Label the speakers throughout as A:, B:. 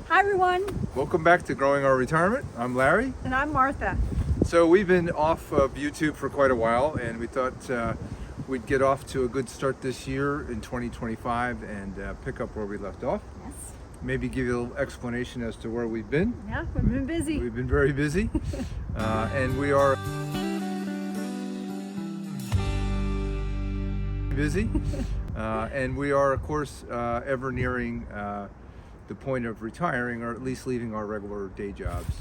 A: Hi everyone.
B: Welcome back to Growing Our Retirement. I'm Larry.
A: And I'm Martha.
B: So we've been off of YouTube for quite a while, and we thought we'd get off to a good start this year in 2025 and pick up where we left off.
A: Yes.
B: Maybe give you a little explanation as to where we've been.
A: Yeah, we've been busy.
B: We've been very busy, and we are busy, and we are, of course, ever nearing the point of retiring, or at least leaving our regular day jobs,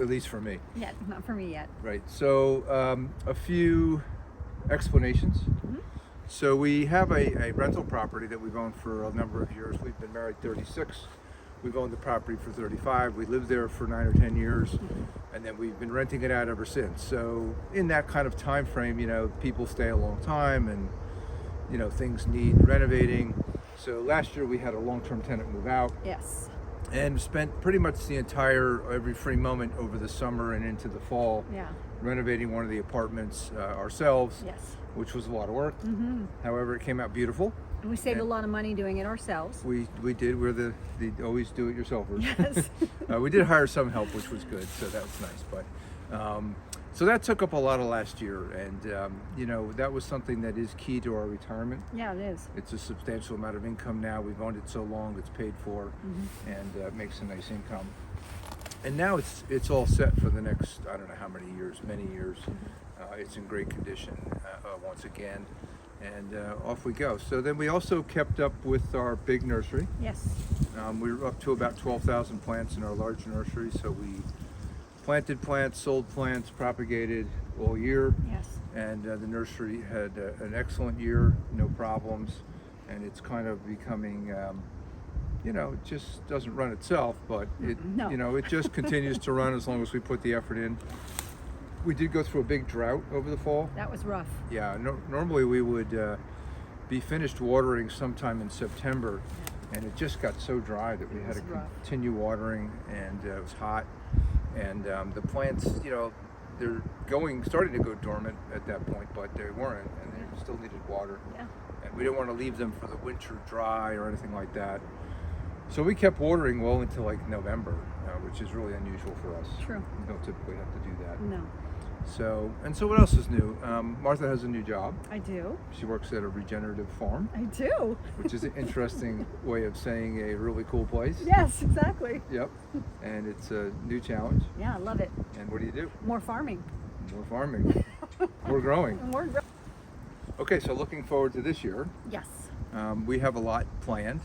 B: at least for me.
A: Yeah, not for me yet.
B: Right. So a few explanations.
A: Mm-hmm.
B: So we have a rental property that we've owned for a number of years. We've been married 36. We've owned the property for 35. We lived there for 9 or 10 years, and then we've been renting it out ever since. So in that kind of time frame, people stay a long time, and things need renovating. So last year we had a long-term tenant move out.
A: Yes.
B: And spent pretty much every free moment over the summer and into the fall,
A: Yeah.
B: renovating one of the apartments ourselves.
A: Yes.
B: Which was a lot of work.
A: Mm-hmm.
B: However, it came out beautiful.
A: And we saved a lot of money doing it ourselves.
B: We did. We're the always do-it-yourselfers.
A: Yes.
B: We did hire some help, which was good, so that was nice. But so that took up a lot of last year, and that was something that is key to our retirement.
A: Yeah, it is.
B: It's a substantial amount of income now. We've owned it so long; it's paid for, and makes a nice income. And now it's all set for the next, I don't know how many years, many years. It's in great condition once again, and off we go. So then we also kept up with our big nursery.
A: Yes.
B: We were up to about 12,000 plants in our large nursery. So we planted plants, sold plants, propagated all year.
A: Yes.
B: And the nursery had an excellent year, no problems, and it's kind of becoming. It just doesn't run itself, but it just continues to run as long as we put the effort in. We did go through a big drought over the fall.
A: That was rough.
B: Yeah, normally we would be finished watering sometime in September, and it just got so dry that we had to continue watering, and it was hot. And the plants, they're starting to go dormant at that point, but they weren't, and they still needed water.
A: Yeah.
B: And we didn't want to leave them for the winter dry or anything like that. So we kept watering well into like November, which is really unusual for us.
A: True.
B: We don't typically have to do that.
A: No.
B: So what else is new? Martha has a new job.
A: I do.
B: She works at a regenerative farm.
A: I do.
B: Which is an interesting way of saying a really cool place.
A: Yes, exactly.
B: Yep. And it's a new challenge.
A: Yeah, I love it.
B: And what do you do?
A: More farming.
B: More farming. More growing.
A: More growing.
B: Okay, so looking forward to this year.
A: Yes.
B: We have a lot planned.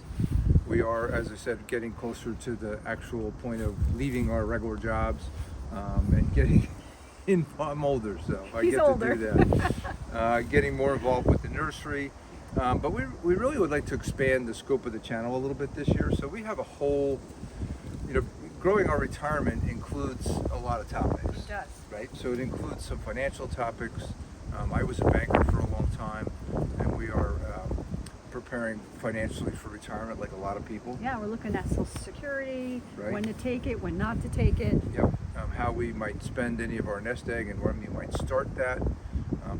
B: We are, as I said, getting closer to the actual point of leaving our regular jobs and getting in. I'm older, so I get to do that. Getting more involved with the nursery. But we really would like to expand the scope of the channel a little bit this year. So we have a whole, growing our retirement includes a lot of topics.
A: It does.
B: Right? So it includes some financial topics. I was a banker for a long time, and we are preparing financially for retirement like a lot of people.
A: Yeah, we're looking at Social Security,
B: Right.
A: when to take it, when not to take it.
B: Yep. How we might spend any of our nest egg and when we might start that.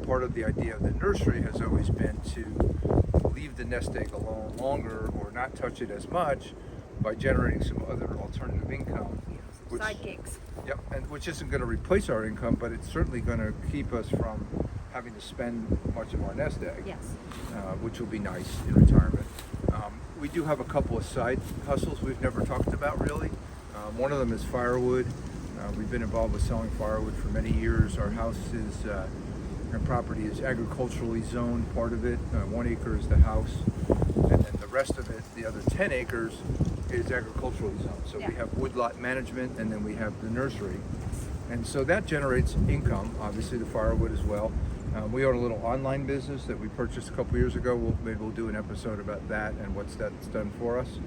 B: Part of the idea of the nursery has always been to leave the nest egg alone longer or not touch it as much by generating some other alternative income.
A: Side gigs.
B: Yep, and which isn't going to replace our income, but it's certainly going to keep us from having to spend much of our nest egg.
A: Yes.
B: Which will be nice in retirement. We do have a couple of side hustles we've never talked about really. One of them is firewood. We've been involved with selling firewood for many years. Our property is agriculturally zoned, part of it. 1 acre is the house, and then the rest of it, the other 10 acres, is agriculturally zoned. So we have woodlot management, and then we have the nursery. And so that generates income, obviously the firewood as well. We own a little online business that we purchased a couple years ago. Maybe we'll do an episode about that and what's that's done for us.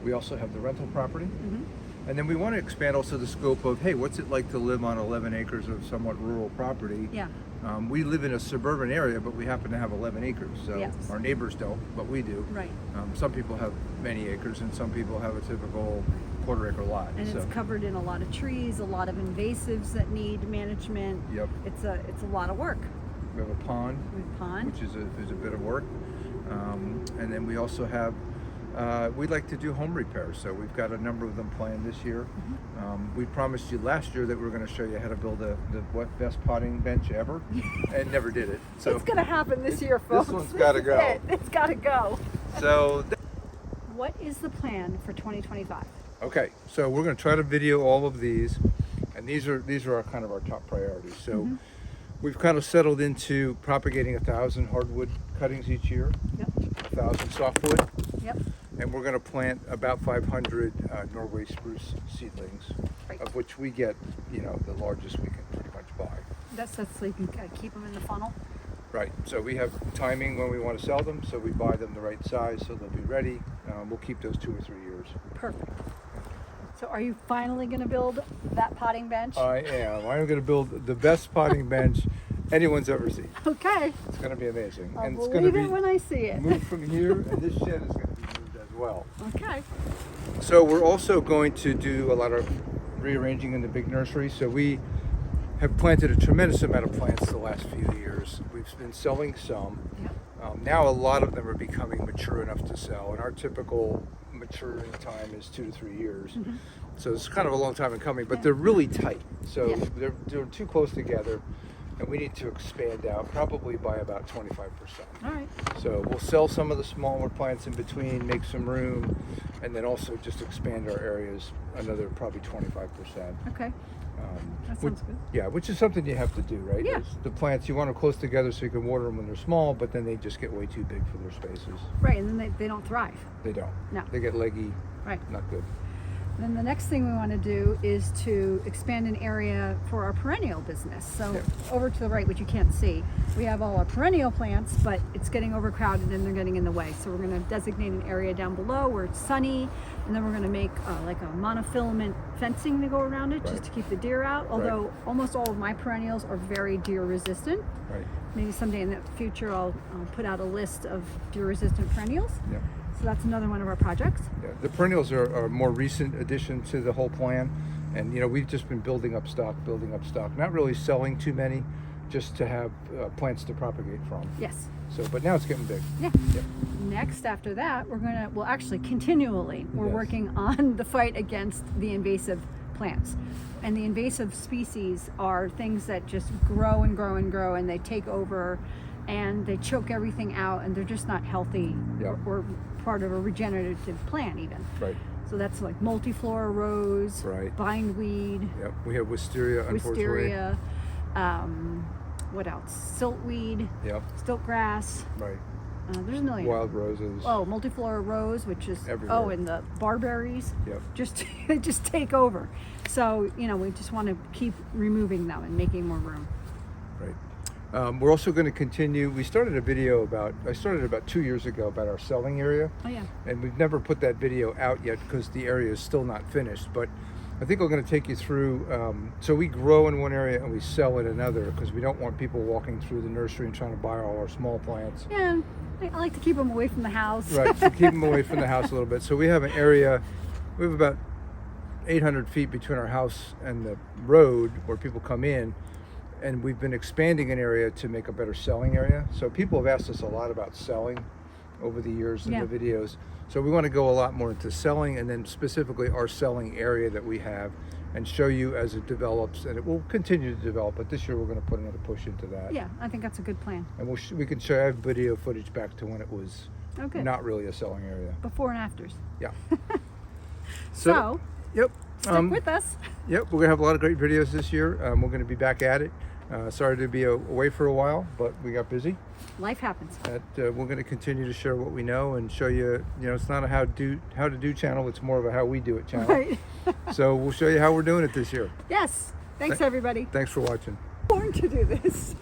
B: We also have the rental property.
A: Mm-hmm.
B: And then we want to expand also the scope of, hey, what's it like to live on 11 acres of somewhat rural property?
A: Yeah.
B: We live in a suburban area, but we happen to have 11 acres. So
A: Yes.
B: our neighbors don't, but we do.
A: Right.
B: Some people have many acres, and some people have a typical quarter-acre lot.
A: And it's covered in a lot of trees, a lot of invasives that need management.
B: Yep.
A: It's a lot of work.
B: We have a pond,
A: We have a pond.
B: which is a bit of work. And then we also have We like to do home repairs, so we've got a number of them planned this year. We promised you last year that we were going to show you how to build the best potting bench ever, and never did it. So
A: it's going to happen this year, folks.
B: This one's got to go.
A: It's got to go.
B: So,
A: what is the plan for 2025?
B: okay, so we're going to try to video all of these, and these are our kind of our top priorities. So. We've kind of settled into propagating 1,000 hardwood cuttings each year,
A: Yep.
B: 1,000 softwood,
A: Yep.
B: and we're going to plant about 500 Norway spruce seedlings,
A: Right.
B: of which we get, the largest we can pretty much buy.
A: That's so you can keep them in the funnel.
B: Right. So we have timing when we want to sell them, so we buy them the right size so they'll be ready. We'll keep those 2 or 3 years.
A: Perfect. So are you finally going to build that potting bench?
B: I am. I'm going to build the best potting bench anyone's ever seen.
A: Okay.
B: It's going to be amazing.
A: I'll
B: and it's
A: believe
B: going to
A: it
B: be
A: when I see it.
B: moved from here, and this shed is going to be moved as well.
A: Okay.
B: So we're also going to do a lot of rearranging in the big nursery. So we have planted a tremendous amount of plants the last few years. We've been selling some.
A: Yep.
B: Now a lot of them are becoming mature enough to sell, and our typical maturing time is 2 to 3 years. So it's kind of a long time in coming, but they're really tight. So
A: Yeah.
B: they're too close together, and we need to expand out probably by about 25%.
A: All right.
B: So we'll sell some of the smaller plants in between, make some room, and then also just expand our areas another probably 25%.
A: Okay. That
B: Which,
A: sounds good.
B: yeah, which is something you have to do, right?
A: Yeah.
B: Is the plants, you want them close together so you can water them when they're small, but then they just get way too big for their spaces.
A: Right, and then they don't thrive.
B: They don't.
A: No.
B: They get leggy,
A: Right.
B: not good.
A: Then the next thing we want to do is to expand an area for our perennial business. So
B: Yeah.
A: over to the right, which you can't see, we have all our perennial plants, but it's getting overcrowded and they're getting in the way. So we're going to designate an area down below where it's sunny, and then we're going to make like a monofilament fencing to go around it, just
B: Right.
A: to keep the deer out. Although almost all of my perennials are very deer resistant.
B: Right.
A: Maybe someday in the future I'll put out a list of deer resistant perennials.
B: Yeah.
A: So that's another one of our projects.
B: Yeah. The perennials are a more recent addition to the whole plan. And, we've just been building up stock, not really selling too many, just to have plants to propagate from.
A: Yes.
B: So, but now it's getting big.
A: Yeah.
B: Yep.
A: Next, after that, we're actually continually, we're
B: Yes.
A: working on the fight against the invasive plants. And the invasive species are things that just grow and grow and grow, and they take over and they choke everything out, and they're just not healthy
B: Yeah.
A: or part of a regenerative plant even.
B: Right.
A: So that's like multiflora rose,
B: Right.
A: bindweed,
B: Yep. We have wisteria, unfortunately.
A: wisteria, what else? Siltweed,
B: Yep.
A: stiltgrass.
B: Right.
A: There's a million.
B: Wild roses.
A: Oh, multiflora rose, which is
B: Everywhere.
A: and the barberries,
B: Yep.
A: just take over. So we just want to keep removing them and making more room.
B: Right. We're also going to continue. I started about 2 years ago about our selling area.
A: Oh yeah.
B: And we've never put that video out yet because the area is still not finished. But I think we're going to take you through. So we grow in one area and we sell in another because we don't want people walking through the nursery and trying to buy all our small plants.
A: Yeah, I like to keep them away from the house.
B: Right, to keep them away from the house a little bit. So we have an area, we have about 800 feet between our house and the road where people come in. And we've been expanding an area to make a better selling area. So people have asked us a lot about selling over the years in
A: Yeah.
B: the videos. So we want to go a lot more into selling, and then specifically our selling area that we have, and show you as it develops, and it will continue to develop, but this year we're going to put another push into that.
A: Yeah, I think that's a good plan.
B: And we can show you video footage back to when it was
A: Okay.
B: not really a selling area.
A: Before and afters.
B: Yeah.
A: So
B: Yep.
A: stick with us.
B: Yep, we're going to have a lot of great videos this year. We're going to be back at it. Sorry to be away for a while, but we got busy.
A: Life happens.
B: We're going to continue to share what we know and show you, it's not a how to do channel, it's more of a how we do it channel.
A: Right.
B: So we'll show you how we're doing it this year.
A: Yes. Thanks, everybody.
B: Thanks for watching.
A: Born to do this.